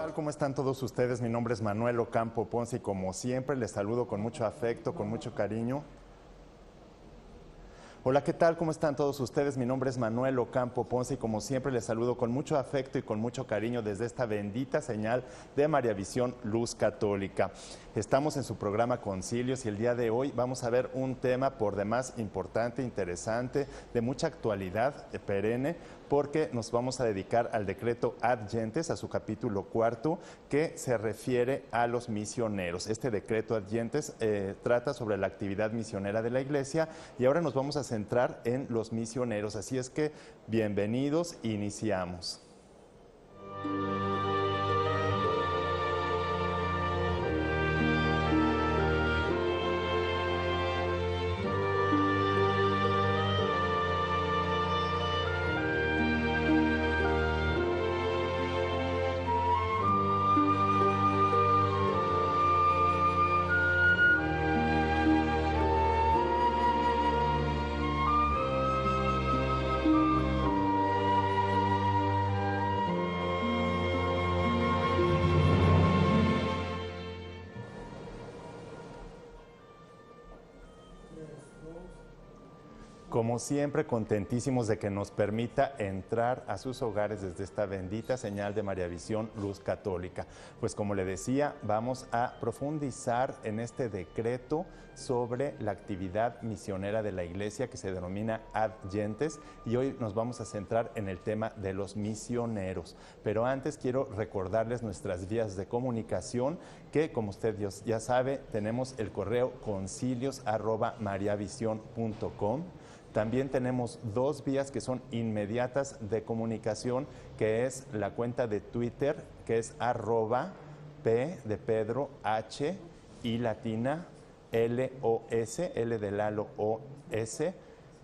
tal? ¿Cómo están todos ustedes? Mi nombre es Manuel Ocampo Ponce y como siempre les saludo con mucho afecto, con mucho cariño. Hola, ¿qué tal? ¿Cómo están todos ustedes? Mi nombre es Manuel Ocampo Ponce y como siempre les saludo con mucho afecto y con mucho cariño desde esta bendita señal de María Visión Luz Católica. Estamos en su programa Concilios y el día de hoy vamos a ver un tema por demás importante, interesante, de mucha actualidad, perenne, porque nos vamos a dedicar al decreto Ad Gentes, a su capítulo 4, que se refiere a los misioneros. Este decreto Ad Gentes trata sobre la actividad misionera de la Iglesia y ahora nos vamos a centrar en los misioneros. Así es que, bienvenidos, iniciamos. Como siempre, contentísimos de que nos permita entrar a sus hogares desde esta bendita señal de María Visión Luz Católica. Pues como le decía, vamos a profundizar en este decreto sobre la actividad misionera de la Iglesia que se denomina Ad Gentes y hoy nos vamos a centrar en el tema de los misioneros. Pero antes quiero recordarles nuestras vías de comunicación que, como usted ya sabe, tenemos el correo concilios@mariavision.com. También tenemos dos vías que son inmediatas de comunicación, que es la cuenta de Twitter, que es @P de Pedro, H y latina, LOS, L de Lalo, OS,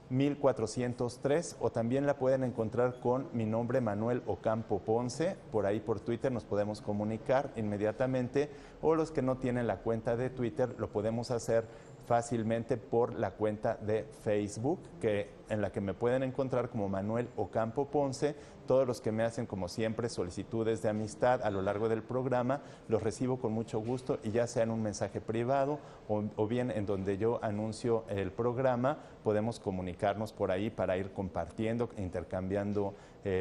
1403, o también la pueden encontrar con mi nombre, Manuel Ocampo Ponce. Por ahí por Twitter nos podemos comunicar inmediatamente, o los que no tienen la cuenta de Twitter lo podemos hacer fácilmente por la cuenta de Facebook, en la que me pueden encontrar como Manuel Ocampo Ponce. Todos los que me hacen, como siempre, solicitudes de amistad a lo largo del programa, los recibo con mucho gusto, y ya sea en un mensaje privado o bien en donde yo anuncio el programa, podemos comunicarnos por ahí para ir compartiendo, intercambiando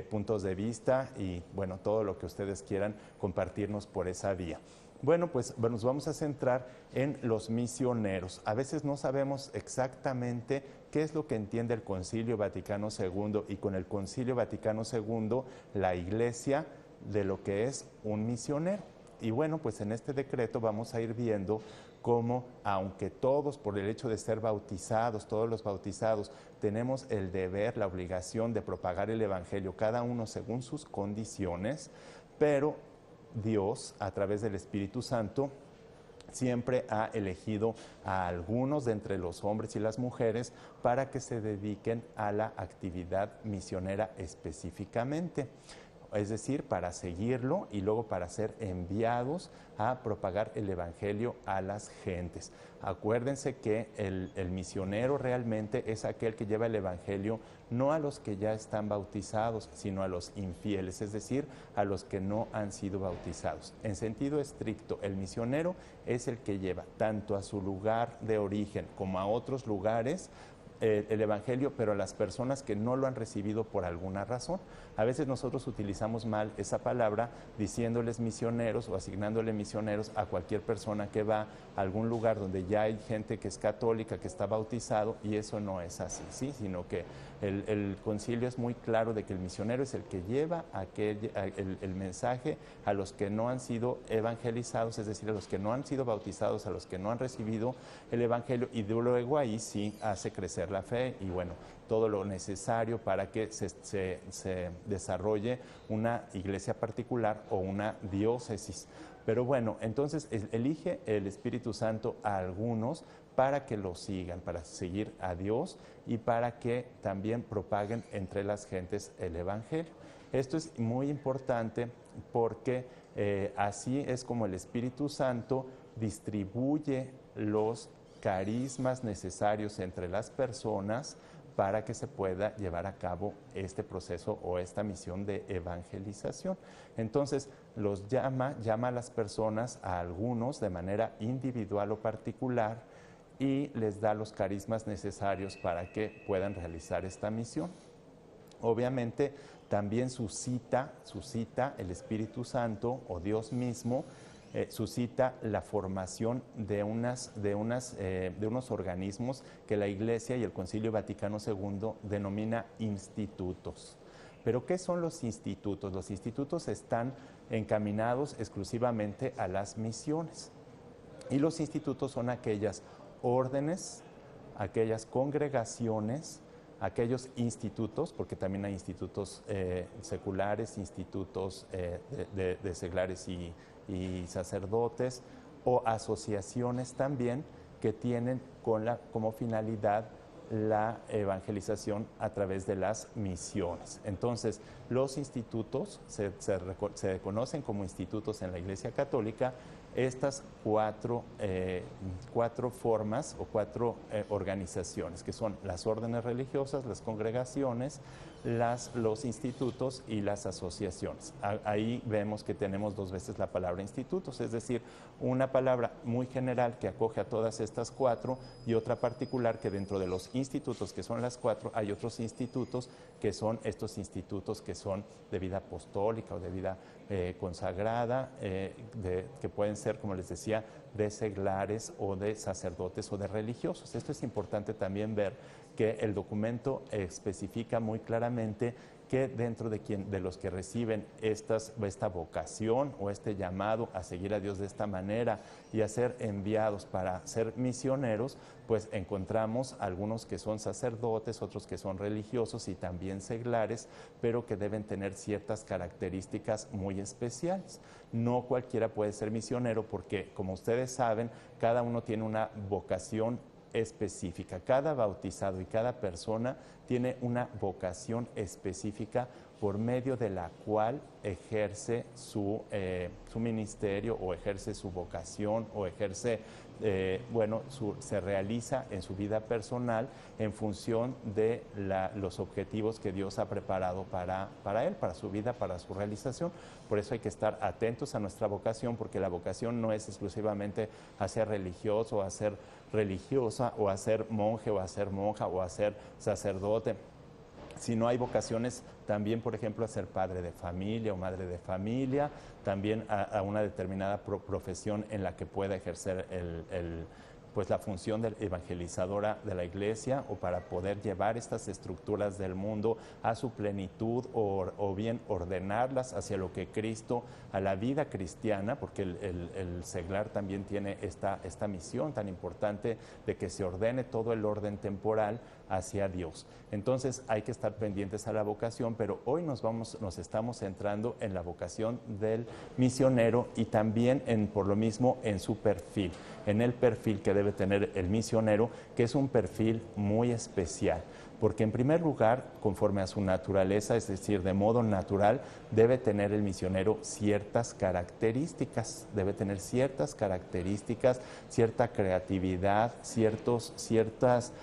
puntos de vista y, bueno, todo lo que ustedes quieran compartirnos por esa vía. Bueno, pues nos vamos a centrar en los misioneros. A veces no sabemos exactamente qué es lo que entiende el Concilio Vaticano II, y con el Concilio Vaticano II, la Iglesia, de lo que es un misionero. Y bueno, pues en este decreto vamos a ir viendo cómo, aunque todos, por el hecho de ser bautizados, todos los bautizados, tenemos el deber, la obligación de propagar el Evangelio, cada uno según sus condiciones, pero Dios, a través del Espíritu Santo, siempre ha elegido a algunos de entre los hombres y las mujeres para que se dediquen a la actividad misionera específicamente. Es decir, para seguirlo y luego para ser enviados a propagar el Evangelio a las gentes. Acuérdense que el misionero realmente es aquel que lleva el Evangelio no a los que ya están bautizados, sino a los infieles, es decir, a los que no han sido bautizados. En sentido estricto, el misionero es el que lleva tanto a su lugar de origen como a otros lugares el Evangelio, pero a las personas que no lo han recibido por alguna razón. A veces nosotros utilizamos mal esa palabra diciéndoles misioneros o asignándole misioneros a cualquier persona que va a algún lugar donde ya hay gente que es católica, que está bautizado, y eso no es así, ¿sí? Sino que el concilio es muy claro de que el misionero es el que lleva el mensaje a los que no han sido evangelizados, es decir, a los que no han sido bautizados, a los que no han recibido el Evangelio, y luego ahí sí hace crecer la fe y, bueno, todo lo necesario para que se desarrolle una iglesia particular o una diócesis. Pero bueno, entonces elige el Espíritu Santo a algunos para que lo sigan, para seguir a Dios y para que también propaguen entre las gentes el Evangelio. Esto es muy importante porque así es como el Espíritu Santo distribuye los carismas necesarios entre las personas para que se pueda llevar a cabo este proceso o esta misión de evangelización. Entonces, llama a las personas, a algunos de manera individual o particular, y les da los carismas necesarios para que puedan realizar esta misión. Obviamente, también suscita el Espíritu Santo o Dios mismo, suscita la formación de unos organismos que la Iglesia y el Concilio Vaticano II denomina institutos. ¿Pero qué son los institutos? Los institutos están encaminados exclusivamente a las misiones. Y los institutos son aquellas órdenes, aquellas congregaciones, aquellos institutos, porque también hay institutos seculares, institutos de seglares y sacerdotes, o asociaciones también que tienen como finalidad la evangelización a través de las misiones. Entonces, los institutos se conocen como institutos en la Iglesia Católica. Estas cuatro formas o cuatro organizaciones, que son las órdenes religiosas, las congregaciones, los institutos y las asociaciones. Ahí vemos que tenemos dos veces la palabra institutos, es decir, una palabra muy general que acoge a todas estas cuatro y otra particular que dentro de los institutos, que son las cuatro, hay otros institutos que son estos institutos que son de vida apostólica o de vida consagrada, que pueden ser, como les decía, de seglares o de sacerdotes o de religiosos. Esto es importante también ver que el documento especifica muy claramente que dentro de los que reciben esta vocación o este llamado a seguir a Dios de esta manera y a ser enviados para ser misioneros, pues encontramos algunos que son sacerdotes, otros que son religiosos y también seglares, pero que deben tener ciertas características muy especiales. No cualquiera puede ser misionero porque, como ustedes saben, cada uno tiene una vocación específica. Cada bautizado y cada persona tiene una vocación específica por medio de la cual ejerce su ministerio o ejerce su vocación o ejerce, se realiza en su vida personal en función de los objetivos que Dios ha preparado para él, para su vida, para su realización. Por eso hay que estar atentos a nuestra vocación, porque la vocación no es exclusivamente a ser religioso, a ser religiosa, o a ser monje, o a ser monja, o a ser sacerdote. Si no hay vocaciones también, por ejemplo, a ser padre de familia o madre de familia, también a una determinada profesión en la que pueda ejercer pues la función de evangelizadora de la Iglesia, o para poder llevar estas estructuras del mundo a su plenitud, o bien ordenarlas hacia lo que Cristo, a la vida cristiana, porque el seglar también tiene esta misión tan importante de que se ordene todo el orden temporal hacia Dios. Entonces hay que estar pendientes a la vocación, pero hoy nos estamos centrando en la vocación del misionero y también por lo mismo en su perfil, en el perfil que debe tener el misionero, que es un perfil muy especial, porque en primer lugar, conforme a su naturaleza, es decir, de modo natural, debe tener el misionero ciertas características, cierta creatividad, ciertas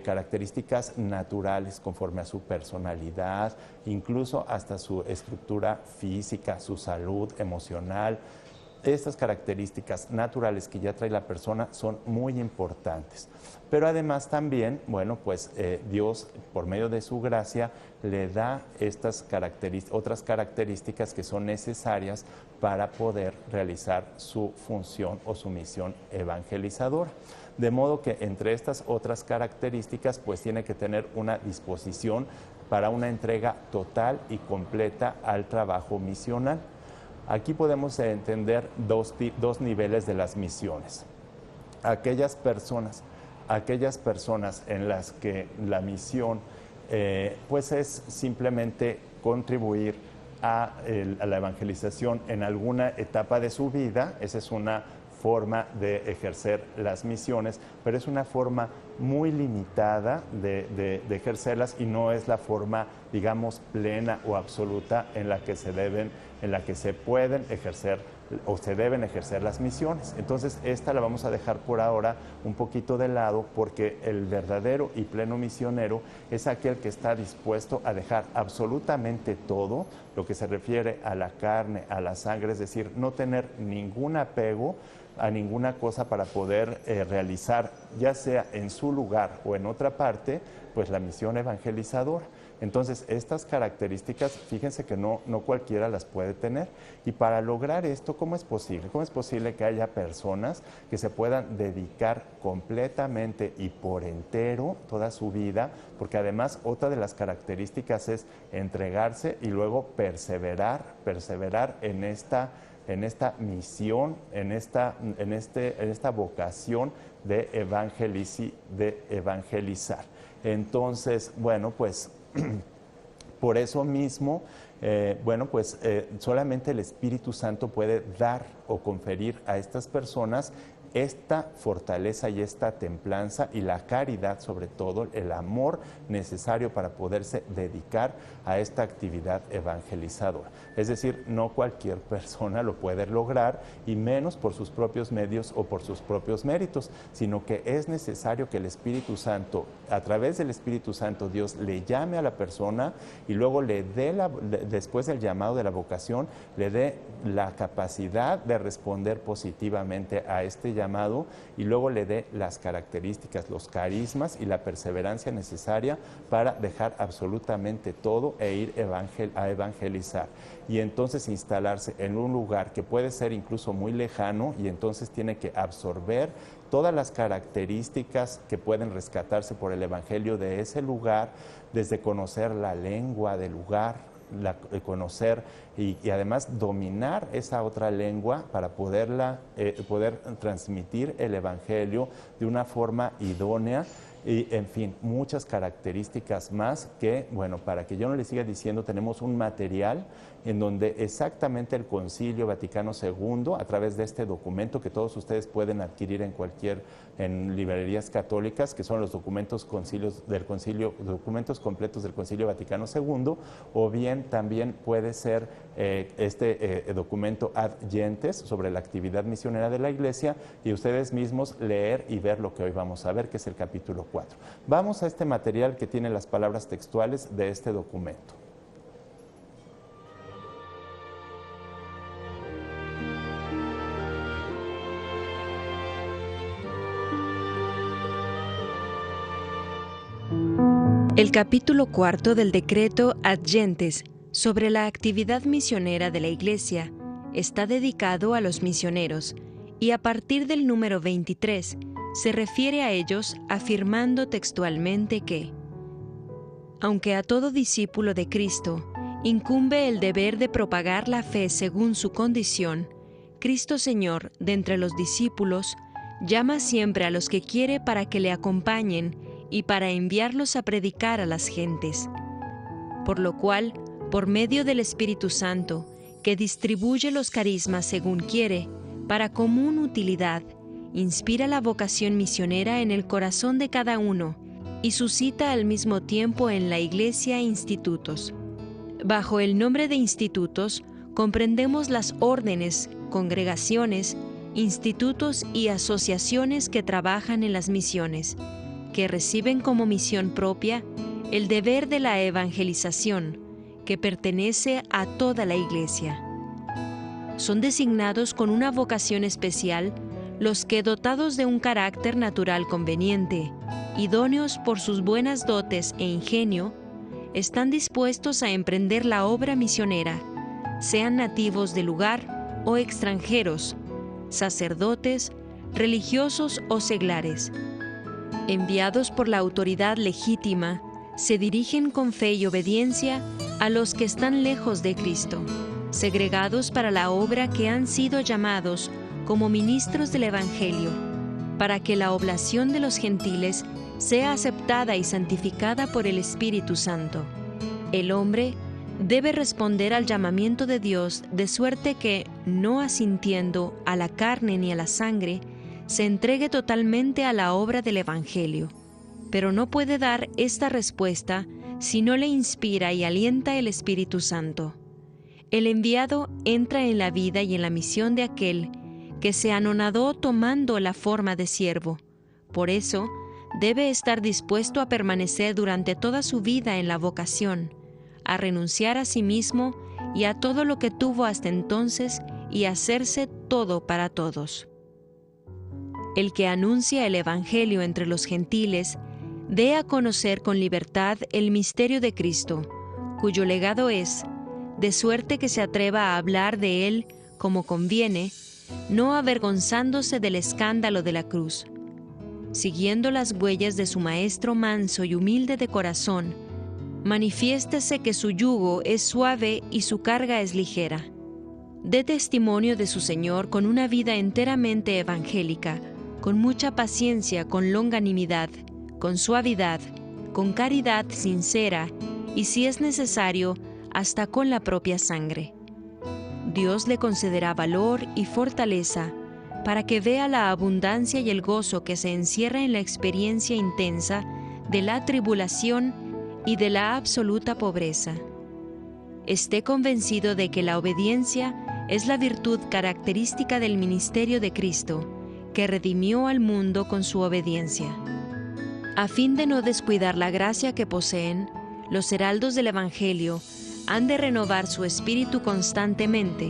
características naturales conforme a su personalidad, incluso hasta su estructura física, su salud emocional. Estas características naturales que ya trae la persona son muy importantes. Pero además también, Dios, por medio de su gracia, le da otras características que son necesarias para poder realizar su función o su misión evangelizadora. De modo que entre estas otras características, pues tiene que tener una disposición para una entrega total y completa al trabajo misional. Aquí podemos entender dos niveles de las misiones. Aquellas personas en las que la misión pues es simplemente contribuir a la evangelización en alguna etapa de su vida. Esa es una forma de ejercer las misiones, pero es una forma muy limitada de ejercerlas y no es la forma digamos, plena o absoluta en la que se pueden ejercer o se deben ejercer las misiones. Entonces, esta la vamos a dejar por ahora un poquito de lado, porque el verdadero y pleno misionero es aquel que está dispuesto a dejar absolutamente todo lo que se refiere a la carne, a la sangre, es decir, no tener ningún apego a ninguna cosa para poder realizar, ya sea en su lugar o en otra parte, pues la misión evangelizadora. Entonces, estas características, fíjense que no cualquiera las puede tener. Y para lograr esto, ¿cómo es posible? ¿Cómo es posible que haya personas que se puedan dedicar completamente y por entero toda su vida? Porque además, otra de las características es entregarse y luego perseverar en esta misión, en esta vocación de evangelizar. Entonces, bueno, pues por eso mismo, solamente el Espíritu Santo puede dar o conferir a estas personas esta fortaleza y esta templanza y la caridad, sobre todo el amor necesario para poderse dedicar a esta actividad evangelizadora. Es decir, no cualquier persona lo puede lograr, y menos por sus propios medios o por sus propios méritos, sino que es necesario que el Espíritu Santo, a través del Espíritu Santo, Dios le llame a la persona y luego le dé, después del llamado de la vocación, le dé la capacidad de responder positivamente a este llamado, y luego le dé las características, los carismas y la perseverancia necesaria para dejar absolutamente todo e ir a evangelizar. Y entonces instalarse en un lugar que puede ser incluso muy lejano, y entonces tiene que absorber todas las características que pueden rescatarse por el Evangelio de ese lugar, desde conocer la lengua del lugar, conocer y además dominar esa otra lengua para poder transmitir el Evangelio de una forma idónea. Y, en fin, muchas características más que, bueno, para que yo no les siga diciendo, tenemos un material en donde exactamente el Concilio Vaticano II, a través de este documento que todos ustedes pueden adquirir en librerías católicas, que son los documentos documentos completos del Concilio Vaticano II, o bien también puede ser documento Ad Gentes sobre la actividad misionera de la Iglesia, y ustedes mismos leer y ver lo que hoy vamos a ver, que es el capítulo 4. Vamos a este material que tiene las palabras textuales de este documento. El capítulo 4 del decreto Ad Gentes sobre la actividad misionera de la Iglesia está dedicado a los misioneros, y a partir del número 23 se refiere a ellos afirmando textualmente que, aunque a todo discípulo de Cristo incumbe el deber de propagar la fe según su condición, Cristo Señor, de entre los discípulos, llama siempre a los que quiere para que le acompañen y para enviarlos a predicar a las gentes. Por lo cual, por medio del Espíritu Santo, que distribuye los carismas según quiere, para común utilidad, inspira la vocación misionera en el corazón de cada uno y suscita al mismo tiempo en la Iglesia institutos. Bajo el nombre de institutos comprendemos las órdenes, congregaciones, institutos y asociaciones que trabajan en las misiones, que reciben como misión propia el deber de la evangelización, que pertenece a toda la Iglesia. Son designados con una vocación especial los que, dotados de un carácter natural conveniente, idóneos por sus buenas dotes e ingenio, están dispuestos a emprender la obra misionera, sean nativos del lugar o extranjeros, sacerdotes, religiosos o seglares. Enviados por la autoridad legítima, se dirigen con fe y obediencia a los que están lejos de Cristo, segregados para la obra que han sido llamados como ministros del Evangelio, para que la oblación de los gentiles sea aceptada y santificada por el Espíritu Santo. El hombre debe responder al llamamiento de Dios de suerte que, no asintiendo a la carne ni a la sangre, se entregue totalmente a la obra del Evangelio. Pero no puede dar esta respuesta si no le inspira y alienta el Espíritu Santo. El enviado entra en la vida y en la misión de aquel que se anonadó tomando la forma de siervo. Por eso, debe estar dispuesto a permanecer durante toda su vida en la vocación, a renunciar a sí mismo y a todo lo que tuvo hasta entonces y hacerse todo para todos. El que anuncia el Evangelio entre los gentiles, dé a conocer con libertad el misterio de Cristo, cuyo legado es, de suerte que se atreva a hablar de él como conviene, no avergonzándose del escándalo de la cruz. Siguiendo las huellas de su Maestro manso y humilde de corazón, manifiéstese que su yugo es suave y su carga es ligera. Dé testimonio de su Señor con una vida enteramente evangélica, con mucha paciencia, con longanimidad, con suavidad, con caridad sincera y, si es necesario, hasta con la propia sangre. Dios le concederá valor y fortaleza para que vea la abundancia y el gozo que se encierra en la experiencia intensa de la tribulación y de la absoluta pobreza. Esté convencido de que la obediencia es la virtud característica del ministerio de Cristo, que redimió al mundo con su obediencia. A fin de no descuidar la gracia que poseen, los heraldos del Evangelio han de renovar su espíritu constantemente.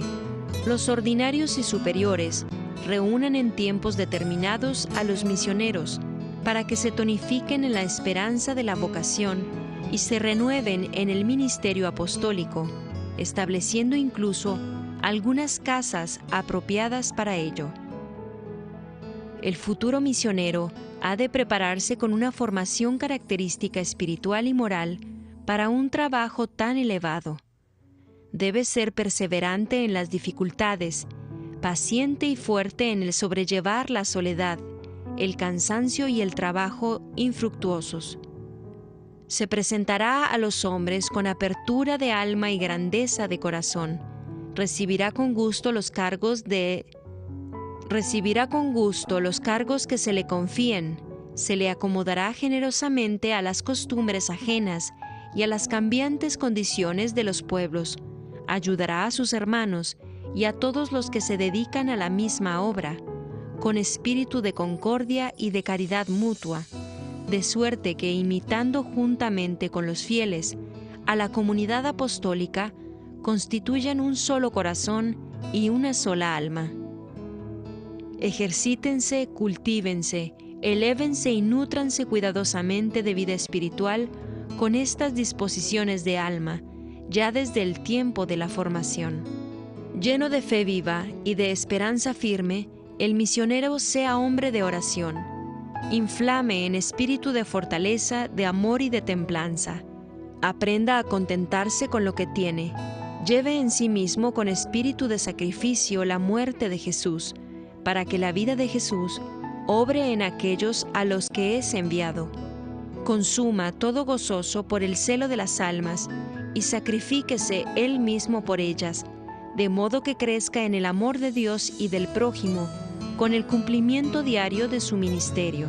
Los ordinarios y superiores reúnen en tiempos determinados a los misioneros para que se tonifiquen en la esperanza de la vocación y se renueven en el ministerio apostólico, estableciendo incluso algunas casas apropiadas para ello. El futuro misionero ha de prepararse con una formación característica espiritual y moral para un trabajo tan elevado. Debe ser perseverante en las dificultades, paciente y fuerte en el sobrellevar la soledad, el cansancio y el trabajo infructuosos. Se presentará a los hombres con apertura de alma y grandeza de corazón. Recibirá con gusto los cargos que se le confíen. Se le acomodará generosamente a las costumbres ajenas y a las cambiantes condiciones de los pueblos. Ayudará a sus hermanos y a todos los que se dedican a la misma obra, con espíritu de concordia y de caridad mutua, de suerte que, imitando juntamente con los fieles a la comunidad apostólica, constituyan un solo corazón y una sola alma. Ejercítense, cultívense, elévense y nútranse cuidadosamente de vida espiritual con estas disposiciones de alma, ya desde el tiempo de la formación. Lleno de fe viva y de esperanza firme, el misionero sea hombre de oración. Inflame en espíritu de fortaleza, de amor y de templanza. Aprenda a contentarse con lo que tiene. Lleve en sí mismo con espíritu de sacrificio la muerte de Jesús, para que la vida de Jesús obre en aquellos a los que es enviado. Consuma todo gozoso por el celo de las almas y sacrifíquese él mismo por ellas, de modo que crezca en el amor de Dios y del prójimo, con el cumplimiento diario de su ministerio.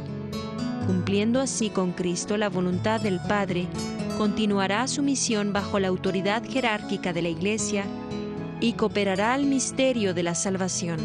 Cumpliendo así con Cristo la voluntad del Padre, continuará su misión bajo la autoridad jerárquica de la Iglesia y cooperará al misterio de la salvación.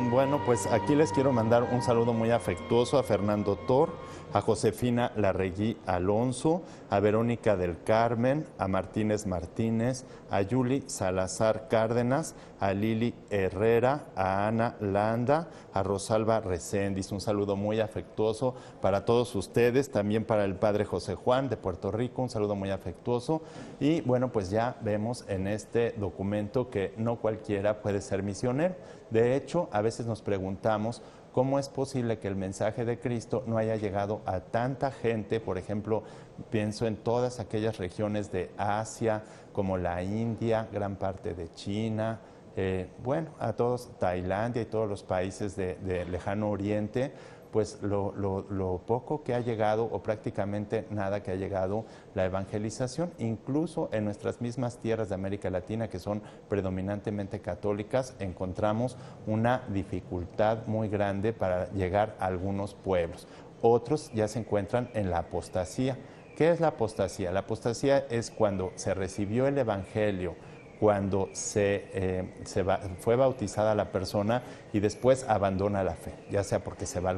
Bueno, pues aquí les quiero mandar un saludo muy afectuoso a Fernando Tor, a Josefina Larregui Alonso, a Verónica del Carmen, a Martínez Martínez, a Yuli Salazar Cárdenas, a Lili Herrera, a Ana Landa, a Rosalba Recendis. Un saludo muy afectuoso para todos ustedes, también para el padre José Juan de Puerto Rico, un saludo muy afectuoso. Y bueno, pues ya vemos en este documento que no cualquiera puede ser misionero. De hecho, a veces nos preguntamos cómo es posible que el mensaje de Cristo no haya llegado a tanta gente. Por ejemplo, pienso en todas aquellas regiones de Asia, como la India, gran parte de China, a todos, Tailandia y todos los países de lejano oriente. pues lo poco que ha llegado o prácticamente nada que ha llegado la evangelización, incluso en nuestras mismas tierras de América Latina, que son predominantemente católicas, encontramos una dificultad muy grande para llegar a algunos pueblos. Otros ya se encuentran en la apostasía. ¿Qué es la apostasía? La apostasía es cuando se recibió el evangelio, cuando fue bautizada la persona y después abandona la fe, ya sea porque se va a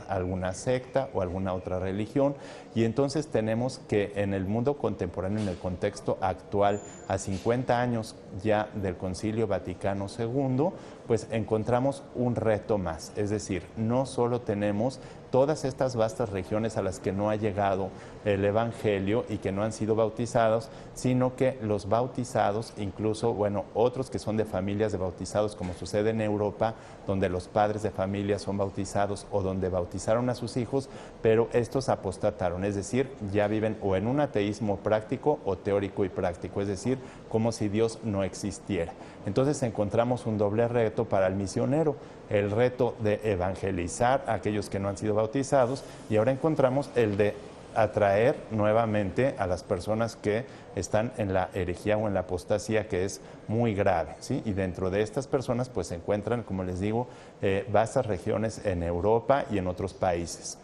alguna secta o alguna otra religión. Y entonces tenemos que en el mundo contemporáneo, en el contexto actual, a 50 años ya del Concilio Vaticano II, pues encontramos un reto más. Es decir, no solo tenemos todas estas vastas regiones a las que no ha llegado el Evangelio y que no han sido bautizados, sino que los bautizados, incluso, bueno, otros que son de familias de bautizados, como sucede en Europa, donde los padres de familia son bautizados o donde bautizaron a sus hijos, pero estos apostataron, es decir, ya viven o en un ateísmo práctico o teórico y práctico, es decir, como si Dios no existiera. Entonces encontramos un doble reto para el misionero, el reto de evangelizar a aquellos que no han sido bautizados, y ahora encontramos el de atraer nuevamente a las personas que están en la herejía o en la apostasía, que es muy grave, ¿sí? Y dentro de estas personas pues se encuentran, como les digo, vastas regiones en Europa y en otros países.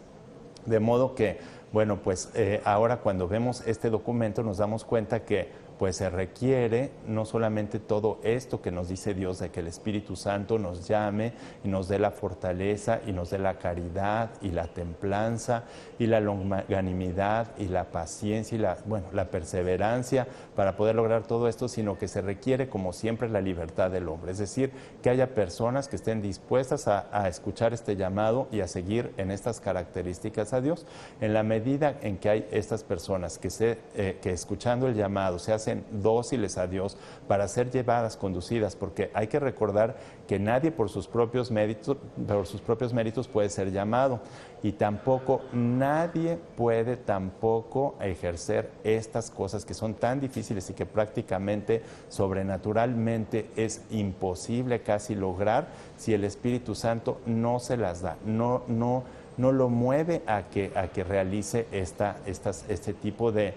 De modo que, bueno, pues ahora cuando vemos este documento nos damos cuenta que pues se requiere no solamente todo esto que nos dice Dios, de que el Espíritu Santo nos llame y nos dé la fortaleza y nos dé la caridad y la templanza y la longanimidad y la paciencia y la perseverancia para poder lograr todo esto, sino que se requiere, como siempre, la libertad del hombre. Es decir, que haya personas que estén dispuestas a escuchar este llamado y a seguir en estas características a Dios. En la medida en que hay estas personas que escuchando el llamado se hacen dóciles a Dios para ser llevadas, conducidas, porque hay que recordar que nadie por sus propios méritos puede ser llamado, y tampoco nadie puede tampoco ejercer estas cosas que son tan difíciles y que prácticamente sobrenaturalmente es imposible casi lograr si el Espíritu Santo no se las da, no lo mueve a que realice este tipo de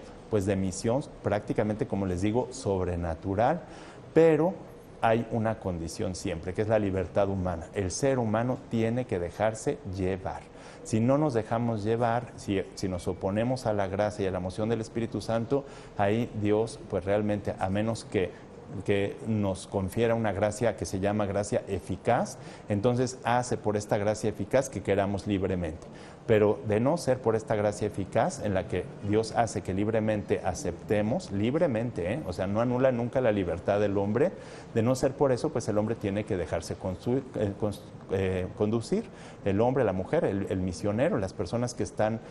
misión, prácticamente, como les digo, sobrenatural. Pero hay una condición siempre, que es la libertad humana. El ser humano tiene que dejarse llevar. Si no nos dejamos llevar, si nos oponemos a la gracia y a la moción del Espíritu Santo, ahí Dios, pues realmente, a menos que nos confiera una gracia que se llama gracia eficaz, entonces hace por esta gracia eficaz que queramos libremente. Pero de no ser por esta gracia eficaz en la que Dios hace que libremente aceptemos, libremente, o sea, no anula nunca la libertad del hombre, de no ser por eso, pues el hombre tiene que dejarse conducir, el hombre, la mujer, el misionero, las personas que están,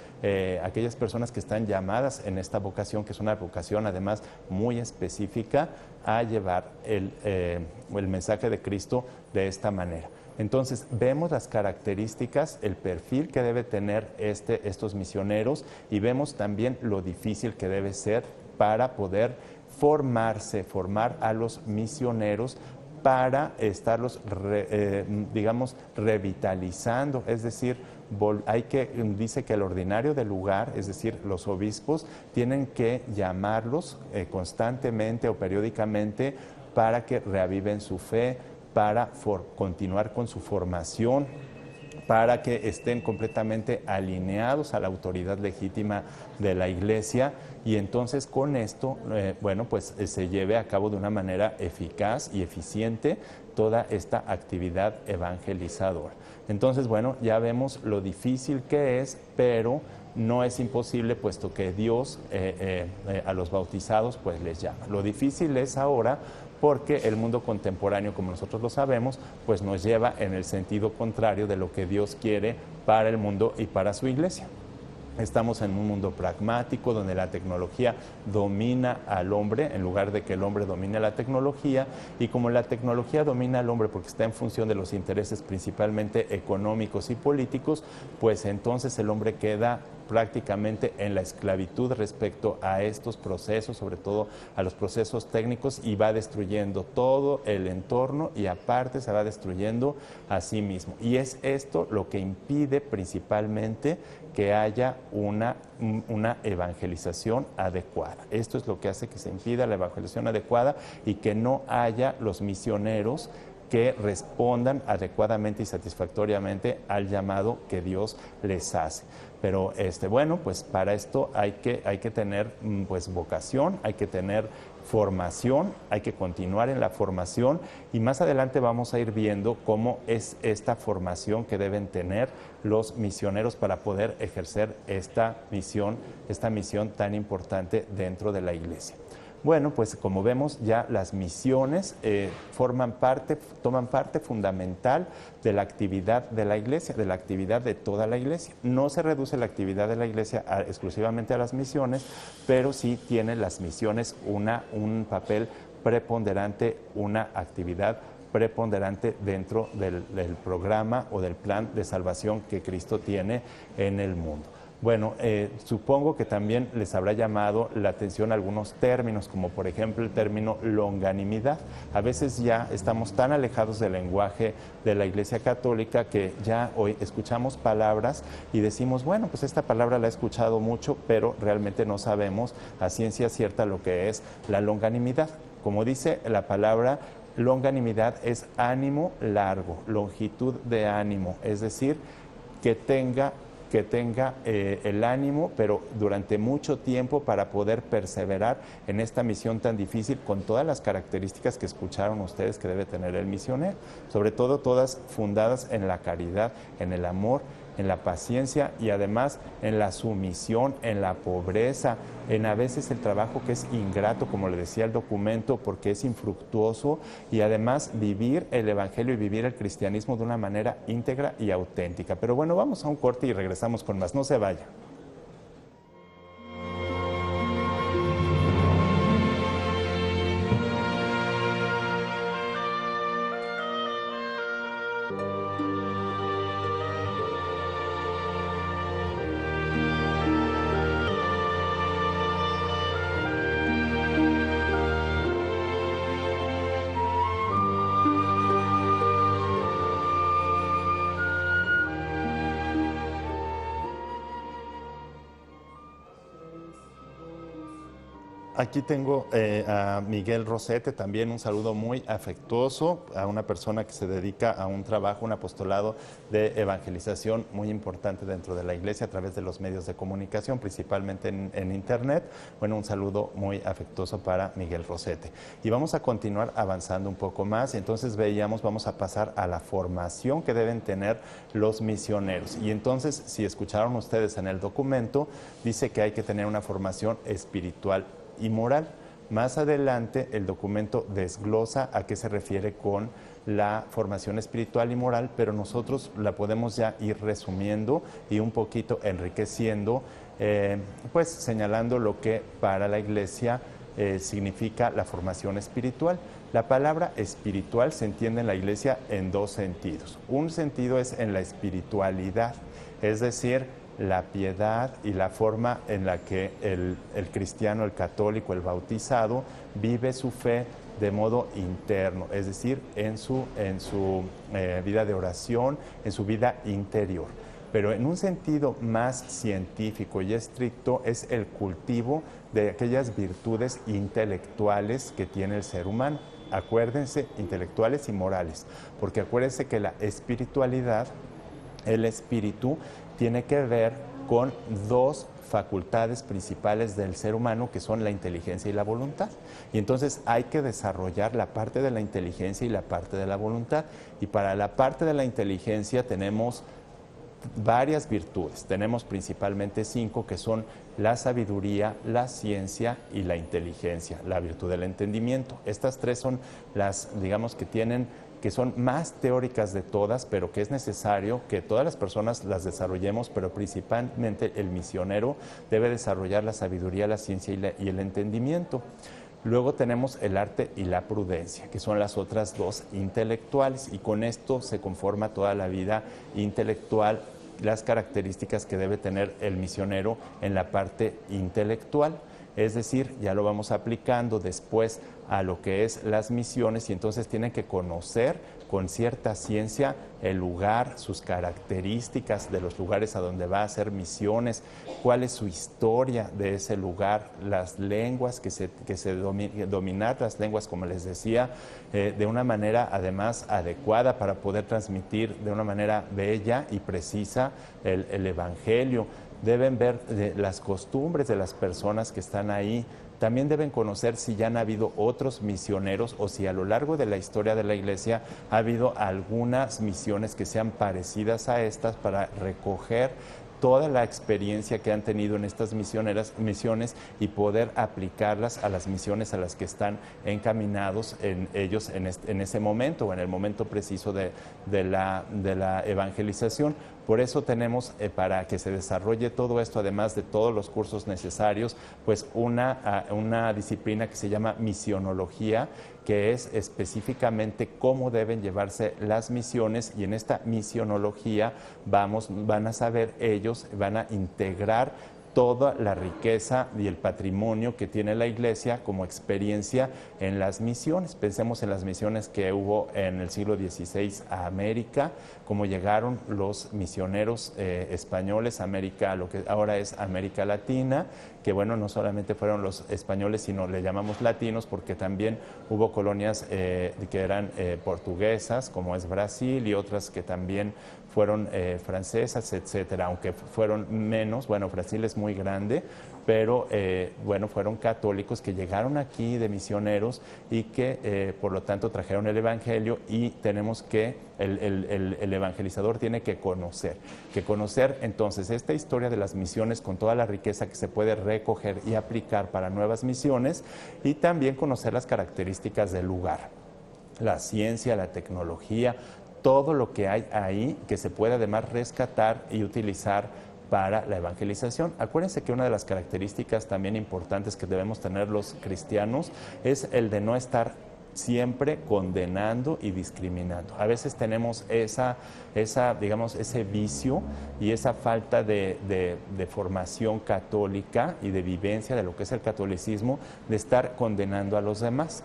aquellas personas que están llamadas en esta vocación, que es una vocación además muy específica, a llevar el mensaje de Cristo de esta manera. Entonces, vemos las características, el perfil que debe tener estos misioneros, y vemos también lo difícil que debe ser para poder formar a los misioneros para estarlos, revitalizando. Es decir, dice que el ordinario del lugar, es decir, los obispos, tienen que llamarlos constantemente o periódicamente para que reaviven su fe, para continuar con su formación, para que estén completamente alineados a la autoridad legítima de la Iglesia, y entonces con esto, pues se lleve a cabo de una manera eficaz y eficiente toda esta actividad evangelizadora. Entonces, bueno, ya vemos lo difícil que es, pero no es imposible, puesto que Dios a los bautizados pues les llama. Lo difícil es ahora, porque el mundo contemporáneo, como nosotros lo sabemos, pues nos lleva en el sentido contrario de lo que Dios quiere para el mundo y para su Iglesia. Estamos en un mundo pragmático donde la tecnología domina al hombre en lugar de que el hombre domine la tecnología, y como la tecnología domina al hombre porque está en función de los intereses principalmente económicos y políticos, pues entonces el hombre queda prácticamente en la esclavitud respecto a estos procesos, sobre todo a los procesos técnicos, y va destruyendo todo el entorno y aparte se va destruyendo a sí mismo. Y es esto lo que impide principalmente que haya una evangelización adecuada. Esto es lo que hace que se impida la evangelización adecuada y que no haya los misioneros que respondan adecuadamente y satisfactoriamente al llamado que Dios les hace. Pero bueno, pues para esto hay que tener pues vocación, hay que tener formación, hay que continuar en la formación y más adelante vamos a ir viendo cómo es esta formación que deben tener los misioneros para poder ejercer esta misión tan importante dentro de la iglesia. Bueno, pues como vemos ya las misiones toman parte fundamental de la actividad de la iglesia, de la actividad de toda la iglesia. No se reduce la actividad de la iglesia exclusivamente a las misiones, pero sí tienen las misiones un papel preponderante, una actividad preponderante dentro del programa o del plan de salvación que Cristo tiene en el mundo. Bueno, supongo que también les habrá llamado la atención algunos términos, como por ejemplo el término longanimidad. A veces ya estamos tan alejados del lenguaje de la Iglesia Católica que ya hoy escuchamos palabras y decimos, bueno, pues esta palabra la he escuchado mucho, pero realmente no sabemos a ciencia cierta lo que es la longanimidad. Como dice la palabra, longanimidad es ánimo largo, longitud de ánimo, es decir, que tenga el ánimo, pero durante mucho tiempo para poder perseverar en esta misión tan difícil con todas las características que escucharon ustedes que debe tener el misionero, sobre todo todas fundadas en la caridad, en el amor, en la paciencia y además en la sumisión, en la pobreza, en a veces el trabajo que es ingrato, como le decía el documento, porque es infructuoso, y además vivir el evangelio y vivir el cristianismo de una manera íntegra y auténtica. Pero bueno, vamos a un corte y regresamos con más. No se vaya. Aquí tengo a Miguel Rosete, también un saludo muy afectuoso a una persona que se dedica a un trabajo, un apostolado de evangelización muy importante dentro de la iglesia a través de los medios de comunicación, principalmente en internet. Bueno, un saludo muy afectuoso para Miguel Rosete. Y vamos a continuar avanzando un poco más. Entonces vamos a pasar a la formación que deben tener los misioneros. Y entonces, si escucharon ustedes en el documento, dice que hay que tener una formación espiritual y moral. Más adelante el documento desglosa a qué se refiere con la formación espiritual y moral, pero nosotros la podemos ya ir resumiendo y un poquito enriqueciendo, pues señalando lo que para la iglesia significa la formación espiritual. La palabra espiritual se entiende en la iglesia en dos sentidos. Un sentido es en la espiritualidad, es decir, la piedad y la forma en la que el cristiano, el católico, el bautizado vive su fe de modo interno, es decir, en su vida de oración, en su vida interior. Pero en un sentido más científico y estricto es el cultivo de aquellas virtudes intelectuales que tiene el ser humano. Acuérdense, intelectuales y morales, porque acuérdense que la espiritualidad, el espíritu, tiene que ver con dos facultades principales del ser humano, que son la inteligencia y la voluntad. Y entonces hay que desarrollar la parte de la inteligencia y la parte de la voluntad. Y para la parte de la inteligencia tenemos varias virtudes. Tenemos principalmente 5, que son la sabiduría, la ciencia y la inteligencia, la virtud del entendimiento. Estas 3 son las, digamos, que son más teóricas de todas, pero que es necesario que todas las personas las desarrollemos, pero principalmente el misionero debe desarrollar la sabiduría, la ciencia y el entendimiento. Luego tenemos el arte y la prudencia, que son las otras 2 intelectuales, y con esto se conforma toda la vida intelectual las características que debe tener el misionero en la parte intelectual. Es decir, ya lo vamos aplicando después a lo que es las misiones y entonces tienen que conocer con cierta ciencia el lugar, sus características de los lugares a donde va a hacer misiones, cuál es su historia de ese lugar, las lenguas, dominar las lenguas, como les decía, de una manera además adecuada para poder transmitir de una manera bella y precisa el Evangelio. Deben ver las costumbres de las personas que están ahí. También deben conocer si ya han habido otros misioneros o si a lo largo de la historia de la Iglesia ha habido algunas misiones que sean parecidas a estas para recoger toda la experiencia que han tenido en estas misiones y poder aplicarlas a las misiones a las que están encaminados ellos en ese momento o en el momento preciso de la evangelización. Por eso tenemos, para que se desarrolle todo esto, además de todos los cursos necesarios, pues una disciplina que se llama misionología, que es específicamente cómo deben llevarse las misiones, y en esta misionología van a saber ellos, van a integrar toda la riqueza y el patrimonio que tiene la Iglesia como experiencia en las misiones. Pensemos en las misiones que hubo en el siglo XVI a América, cómo llegaron los misioneros españoles a América, lo que ahora es América Latina, que bueno, no solamente fueron los españoles, sino le llamamos latinos porque también hubo colonias que eran portuguesas, como es Brasil, y otras que también fueron francesas, etcétera, aunque fueron menos. Bueno, Brasil es muy grande, pero bueno, fueron católicos que llegaron aquí de misioneros y que por lo tanto trajeron el Evangelio, y tenemos que, el evangelizador tiene que conocer entonces esta historia de las misiones con toda la riqueza que se puede recoger y aplicar para nuevas misiones, y también conocer las características del lugar, la ciencia, la tecnología, todo lo que hay ahí que se puede además rescatar y utilizar para la evangelización. Acuérdense que una de las características también importantes que debemos tener los cristianos es el de no estar siempre condenando y discriminando. A veces tenemos digamos, ese vicio y esa falta de formación católica y de vivencia de lo que es el catolicismo, de estar condenando a los demás.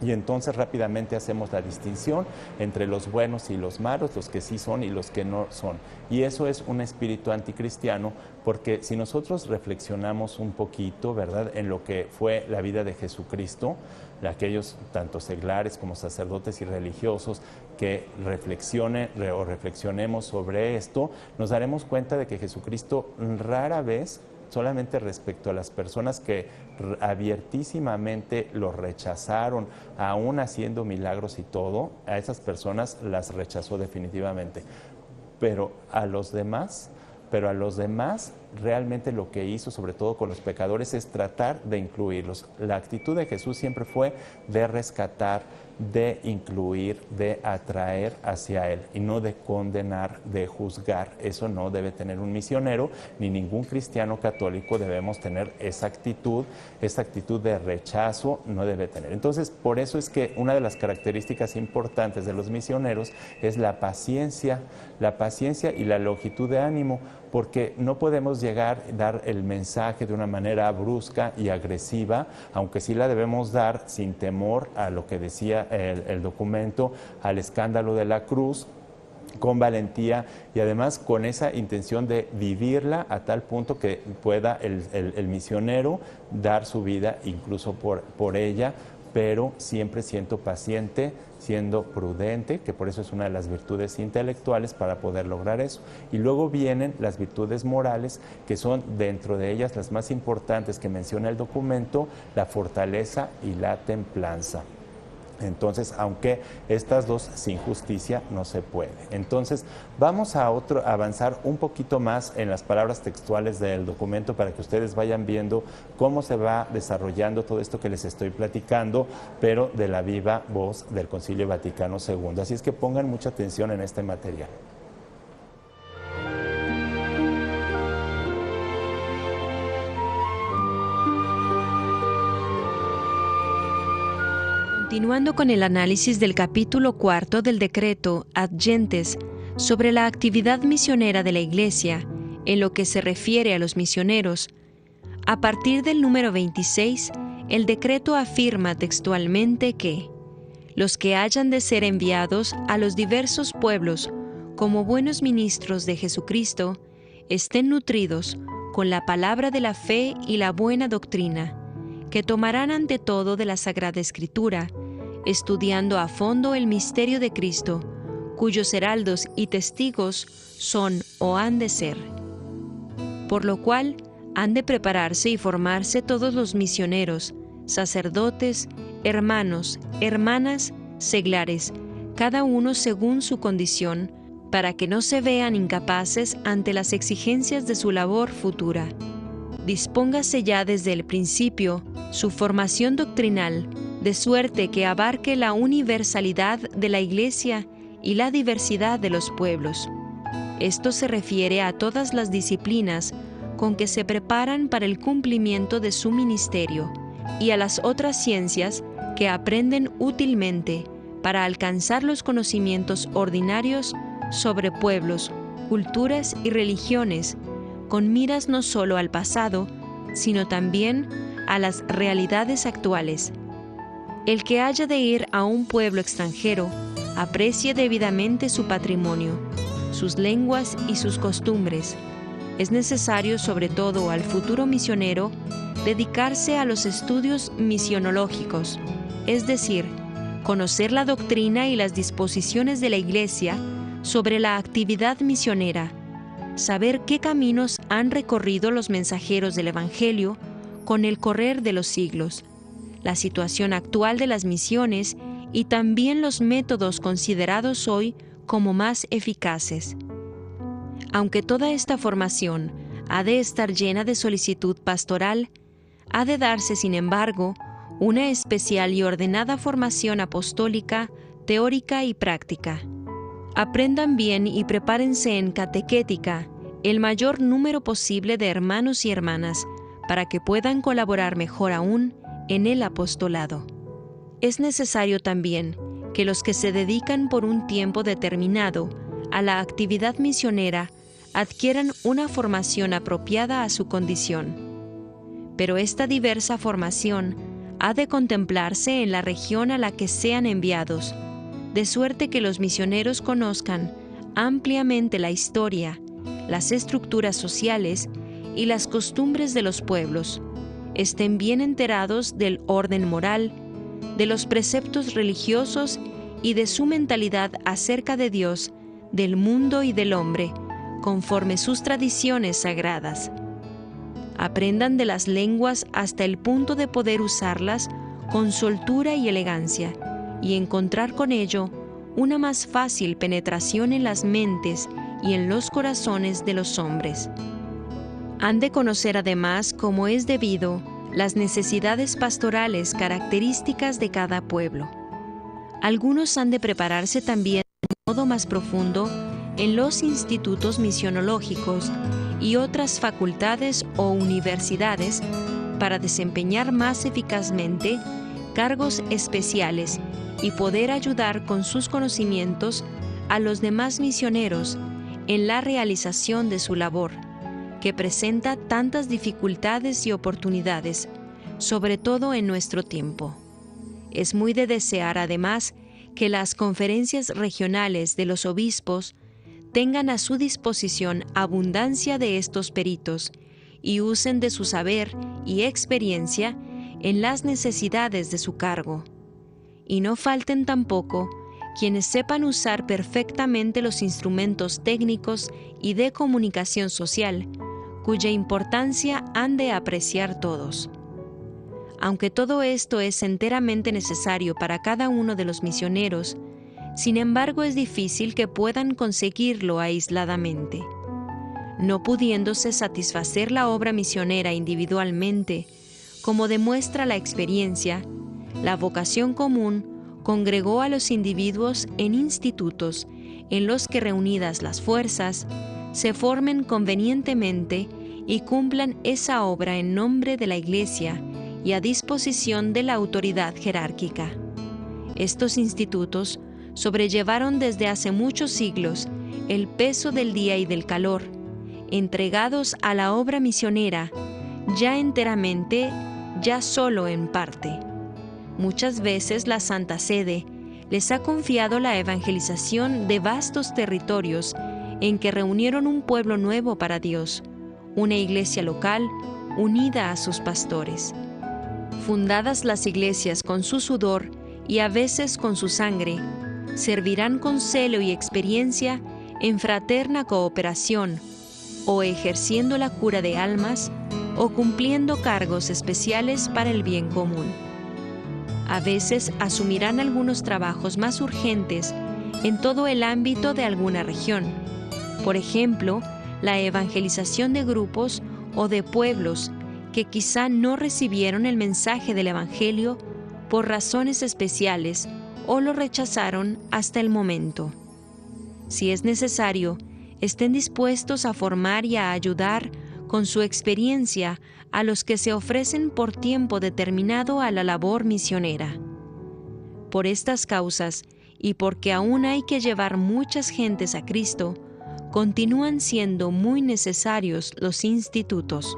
Y entonces rápidamente hacemos la distinción entre los buenos y los malos, los que sí son y los que no son. Y eso es un espíritu anticristiano, porque si nosotros reflexionamos un poquito, ¿verdad?, en lo que fue la vida de Jesucristo, aquellos tanto seglares como sacerdotes y religiosos que reflexionemos sobre esto, nos daremos cuenta de que Jesucristo rara vez, solamente respecto a las personas que abiertísimamente lo rechazaron, aún haciendo milagros y todo, a esas personas las rechazó definitivamente. Pero a los demás realmente lo que hizo, sobre todo con los pecadores, es tratar de incluirlos. La actitud de Jesús siempre fue de rescatar, de incluir, de atraer hacia Él, y no de condenar, de juzgar. Eso no debe tener un misionero, ni ningún cristiano católico debemos tener esa actitud de rechazo no debe tener. Entonces, por eso es que una de las características importantes de los misioneros es la paciencia y la longitud de ánimo, porque no podemos dar el mensaje de una manera brusca y agresiva, aunque sí la debemos dar sin temor a lo que decía el documento, al escándalo de la cruz, con valentía y además con esa intención de vivirla a tal punto que pueda el misionero dar su vida incluso por ella, pero siempre siendo paciente, siendo prudente, que por eso es una de las virtudes intelectuales para poder lograr eso. Y luego vienen las virtudes morales, que son dentro de ellas las más importantes que menciona el documento, la fortaleza y la templanza. Entonces, aunque estas dos sin justicia no se puede. Entonces, vamos a avanzar un poquito más en las palabras textuales del documento para que ustedes vayan viendo cómo se va desarrollando todo esto que les estoy platicando, pero de la viva voz del Concilio Vaticano II. Así es que pongan mucha atención en este material. Continuando con el análisis del capítulo 4 del decreto Ad Gentes sobre la actividad misionera de la Iglesia en lo que se refiere a los misioneros, a partir del número 26, el decreto afirma textualmente que los que hayan de ser enviados a los diversos pueblos como buenos ministros de Jesucristo estén nutridos con la palabra de la fe y la buena doctrina, que tomarán ante todo de la Sagrada Escritura, estudiando a fondo el misterio de Cristo, cuyos heraldos y testigos son o han de ser. Por lo cual, han de prepararse y formarse todos los misioneros, sacerdotes, hermanos, hermanas, seglares, cada uno según su condición, para que no se vean incapaces ante las exigencias de su labor futura. Dispóngase ya desde el principio su formación doctrinal, de suerte que abarque la universalidad de la Iglesia y la diversidad de los pueblos. Esto se refiere a todas las disciplinas con que se preparan para el cumplimiento de su ministerio y a las otras ciencias que aprenden útilmente para alcanzar los conocimientos ordinarios sobre pueblos, culturas y religiones, con miras no solo al pasado, sino también a las realidades actuales. El que haya de ir a un pueblo extranjero, aprecie debidamente su patrimonio, sus lenguas y sus costumbres. Es necesario, sobre todo al futuro misionero, dedicarse a los estudios misionológicos, es decir, conocer la doctrina y las disposiciones de la Iglesia sobre la actividad misionera, saber qué caminos han recorrido los mensajeros del Evangelio con el correr de los siglos, la situación actual de las misiones y también los métodos considerados hoy como más eficaces. Aunque toda esta formación ha de estar llena de solicitud pastoral, ha de darse, sin embargo, una especial y ordenada formación apostólica, teórica y práctica. Aprendan bien y prepárense en catequética el mayor número posible de hermanos y hermanas para que puedan colaborar mejor aún en el apostolado. Es necesario también que los que se dedican por un tiempo determinado a la actividad misionera adquieran una formación apropiada a su condición. Pero esta diversa formación ha de contemplarse en la región a la que sean enviados, de suerte que los misioneros conozcan ampliamente la historia, las estructuras sociales y las costumbres de los pueblos, estén bien enterados del orden moral, de los preceptos religiosos y de su mentalidad acerca de Dios, del mundo y del hombre, conforme sus tradiciones sagradas. Aprendan de las lenguas hasta el punto de poder usarlas con soltura y elegancia, y encontrar con ello una más fácil penetración en las mentes y en los corazones de los hombres. Han de conocer además, como es debido, las necesidades pastorales características de cada pueblo. Algunos han de prepararse también de modo más profundo en los institutos misionológicos y otras facultades o universidades para desempeñar más eficazmente cargos especiales y poder ayudar con sus conocimientos a los demás misioneros en la realización de su labor, que presenta tantas dificultades y oportunidades, sobre todo en nuestro tiempo. Es muy de desear, además, que las conferencias regionales de los obispos tengan a su disposición abundancia de estos peritos y usen de su saber y experiencia en las necesidades de su cargo. Y no falten tampoco quienes sepan usar perfectamente los instrumentos técnicos y de comunicación social, cuya importancia han de apreciar todos. Aunque todo esto es enteramente necesario para cada uno de los misioneros, sin embargo es difícil que puedan conseguirlo aisladamente. No pudiéndose satisfacer la obra misionera individualmente, como demuestra la experiencia, la vocación común congregó a los individuos en institutos en los que, reunidas las fuerzas, se formen convenientemente y cumplan esa obra en nombre de la Iglesia y a disposición de la autoridad jerárquica. Estos institutos sobrellevaron desde hace muchos siglos el peso del día y del calor, entregados a la obra misionera, ya enteramente, ya solo en parte. Muchas veces la Santa Sede les ha confiado la evangelización de vastos territorios en que reunieron un pueblo nuevo para Dios, una iglesia local unida a sus pastores. Fundadas las iglesias con su sudor y a veces con su sangre, servirán con celo y experiencia en fraterna cooperación, o ejerciendo la cura de almas, o cumpliendo cargos especiales para el bien común. A veces asumirán algunos trabajos más urgentes en todo el ámbito de alguna región. Por ejemplo, la evangelización de grupos o de pueblos que quizá no recibieron el mensaje del Evangelio por razones especiales o lo rechazaron hasta el momento. Si es necesario, estén dispuestos a formar y a ayudar con su experiencia a los que se ofrecen por tiempo determinado a la labor misionera. Por estas causas, y porque aún hay que llevar muchas gentes a Cristo, continúan siendo muy necesarios los institutos.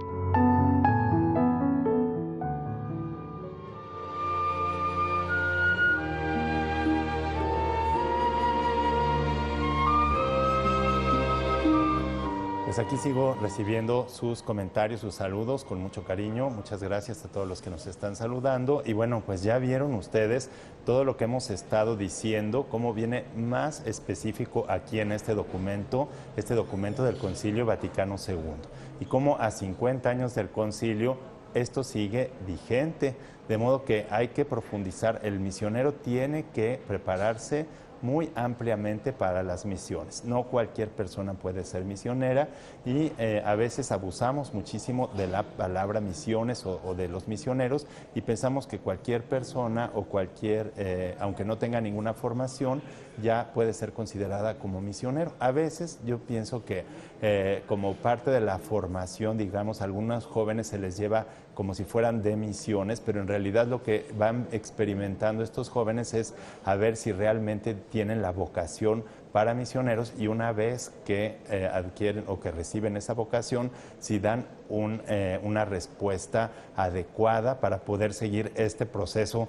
Pues aquí sigo recibiendo sus comentarios, sus saludos con mucho cariño. Muchas gracias a todos los que nos están saludando. Y bueno, pues ya vieron ustedes todo lo que hemos estado diciendo, cómo viene más específico aquí en este documento del Concilio Vaticano II. Y cómo a 50 años del concilio esto sigue vigente. De modo que hay que profundizar. El misionero tiene que prepararse muy ampliamente para las misiones. No cualquier persona puede ser misionera y a veces abusamos muchísimo de la palabra misiones o de los misioneros y pensamos que cualquier persona o aunque no tenga ninguna formación, ya puede ser considerada como misionero. A veces yo pienso que como parte de la formación, digamos, a algunos jóvenes se les lleva como si fueran de misiones, pero en realidad lo que van experimentando estos jóvenes es a ver si realmente tienen la vocación para misioneros y una vez que adquieren o que reciben esa vocación, si dan una respuesta adecuada para poder seguir este proceso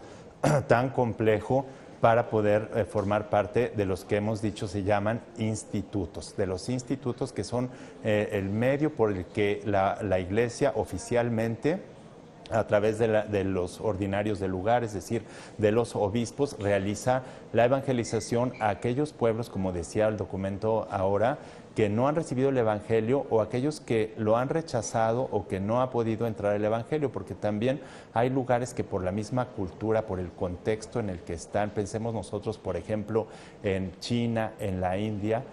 tan complejo para poder formar parte de los que hemos dicho se llaman institutos, de los institutos que son el medio por el que la Iglesia oficialmente, a través de los ordinarios del lugar, es decir, de los obispos, realiza la evangelización a aquellos pueblos, como decía el documento ahora, que no han recibido el Evangelio o aquellos que lo han rechazado o que no ha podido entrar el Evangelio, porque también hay lugares que por la misma cultura, por el contexto en el que están, pensemos nosotros, por ejemplo, en China, en la India,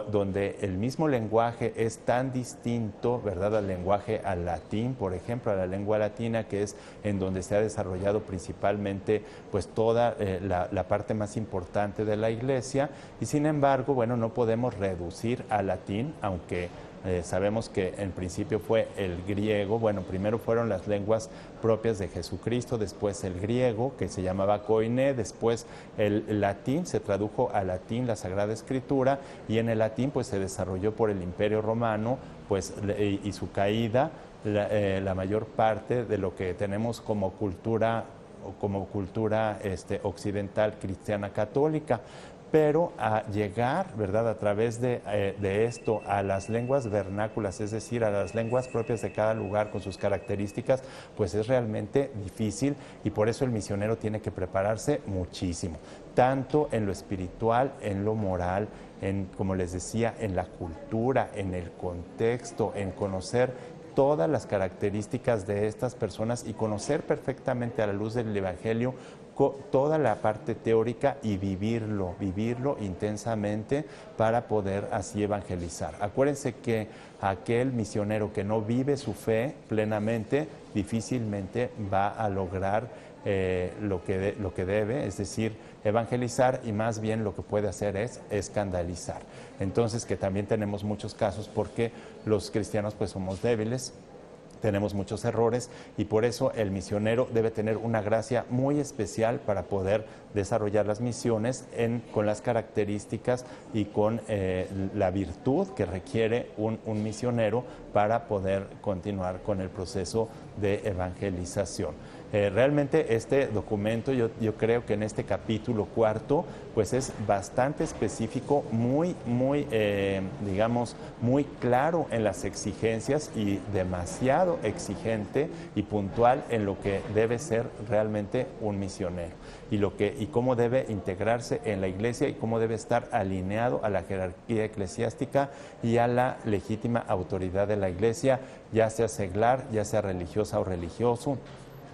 donde el mismo lenguaje es tan distinto, ¿verdad?, al lenguaje al latín, por ejemplo, a la lengua latina, que es en donde se ha desarrollado principalmente pues toda la parte más importante de la Iglesia, y sin embargo, bueno, no podemos reducir al latín, aunque sabemos que en principio fue el griego. Bueno, primero fueron las lenguas propias de Jesucristo, después el griego, que se llamaba koiné, después el latín, se tradujo al latín la Sagrada Escritura, y en el latín pues se desarrolló por el Imperio Romano, pues y su caída, la mayor parte de lo que tenemos como cultura occidental cristiana católica. Pero a llegar, ¿verdad?, a través de esto a las lenguas vernáculas, es decir, a las lenguas propias de cada lugar con sus características, pues es realmente difícil, y por eso el misionero tiene que prepararse muchísimo, tanto en lo espiritual, en lo moral, como les decía, en la cultura, en el contexto, en conocer todas las características de estas personas y conocer perfectamente a la luz del Evangelio toda la parte teórica y vivirlo intensamente para poder así evangelizar. Acuérdense que aquel misionero que no vive su fe plenamente difícilmente va a lograr lo que debe, es decir, evangelizar, y más bien lo que puede hacer es escandalizar. Entonces, que también tenemos muchos casos porque los cristianos pues somos débiles tenemos muchos errores y por eso el misionero debe tener una gracia muy especial para poder desarrollar las misiones con las características y con la virtud que requiere un misionero para poder continuar con el proceso de evangelización. Realmente este documento, yo creo que en este capítulo 4, pues es bastante específico, muy claro en las exigencias y demasiado exigente y puntual en lo que debe ser realmente un misionero y cómo debe integrarse en la iglesia y cómo debe estar alineado a la jerarquía eclesiástica y a la legítima autoridad de la iglesia, ya sea seglar, ya sea religiosa o religioso,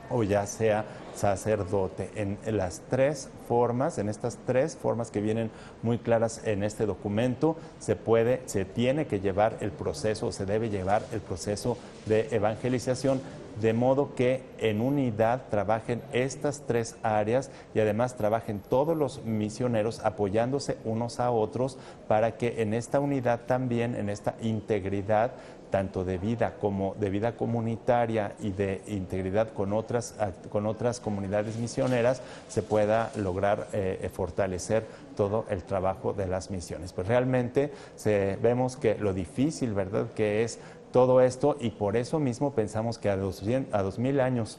o ya sea sacerdote. En estas tres formas que vienen muy claras en este documento, se tiene que llevar el proceso, se debe llevar el proceso de evangelización, de modo que en unidad trabajen estas tres áreas y además trabajen todos los misioneros apoyándose unos a otros para que en esta unidad también, en esta integridad, tanto de vida como de vida comunitaria y de integridad con otras comunidades misioneras, se pueda lograr fortalecer todo el trabajo de las misiones. Pues realmente vemos que lo difícil, ¿verdad?, que es todo esto, y por eso mismo pensamos que a 2000 años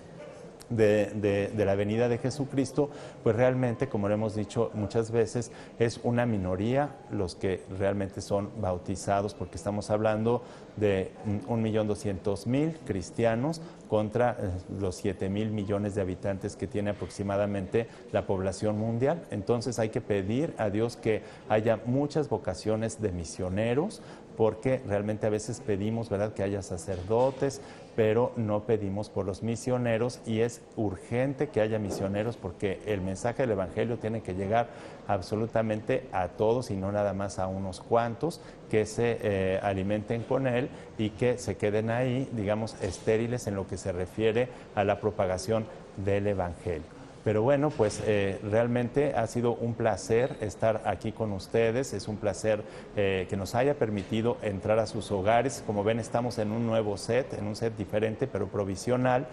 de la venida de Jesucristo, pues realmente, como lo hemos dicho muchas veces, es una minoría los que realmente son bautizados, porque estamos hablando de 1.200.000 cristianos contra los 7.000 millones de habitantes que tiene aproximadamente la población mundial. Entonces hay que pedir a Dios que haya muchas vocaciones de misioneros, porque realmente a veces pedimos, ¿verdad?, que haya sacerdotes, pero no pedimos por los misioneros, y es urgente que haya misioneros porque el mensaje del Evangelio tiene que llegar absolutamente a todos y no nada más a unos cuantos que se alimenten con él y que se queden ahí, digamos, estériles en lo que se refiere a la propagación del Evangelio. Pero bueno, pues realmente ha sido un placer estar aquí con ustedes, es un placer que nos haya permitido entrar a sus hogares. Como ven, estamos en un nuevo set, en un set diferente pero provisional,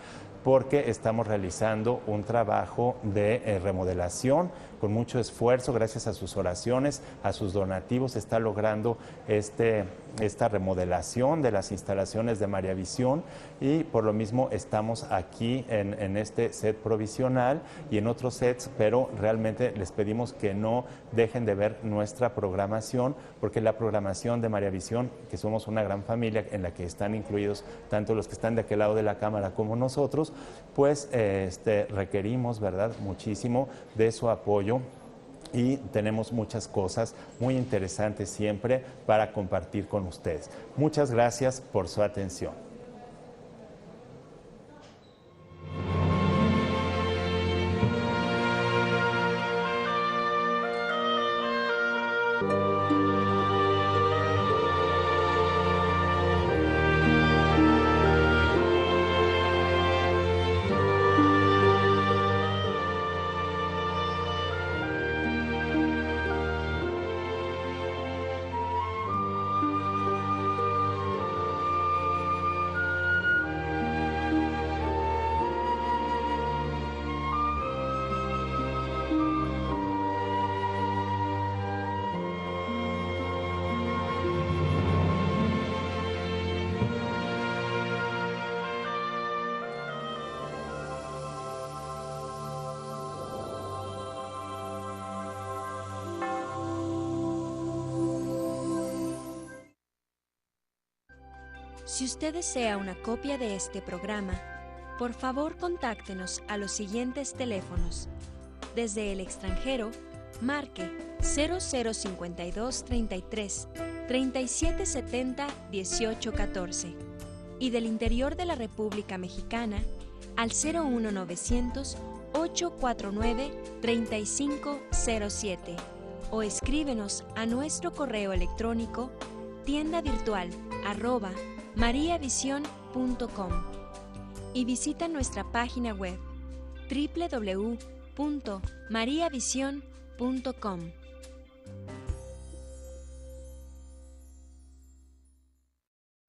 porque estamos realizando un trabajo de remodelación con mucho esfuerzo. Gracias a sus oraciones, a sus donativos, se está logrando esta remodelación de las instalaciones de María Visión, y por lo mismo estamos aquí en este set provisional y en otros sets, pero realmente les pedimos que no dejen de ver nuestra programación, porque la programación de María Visión, que somos una gran familia en la que están incluidos tanto los que están de aquel lado de la cámara como nosotros, pues requerimos, ¿verdad?, muchísimo de su apoyo, y tenemos muchas cosas muy interesantes siempre para compartir con ustedes. Muchas gracias por su atención. Si usted desea una copia de este programa, por favor contáctenos a los siguientes teléfonos. Desde el extranjero, marque 0052 33 3770 1814 y del interior de la República Mexicana al 01900 849 3507 o escríbenos a nuestro correo electrónico tiendavirtual@mariavision.com y visita nuestra página web www.mariavision.com.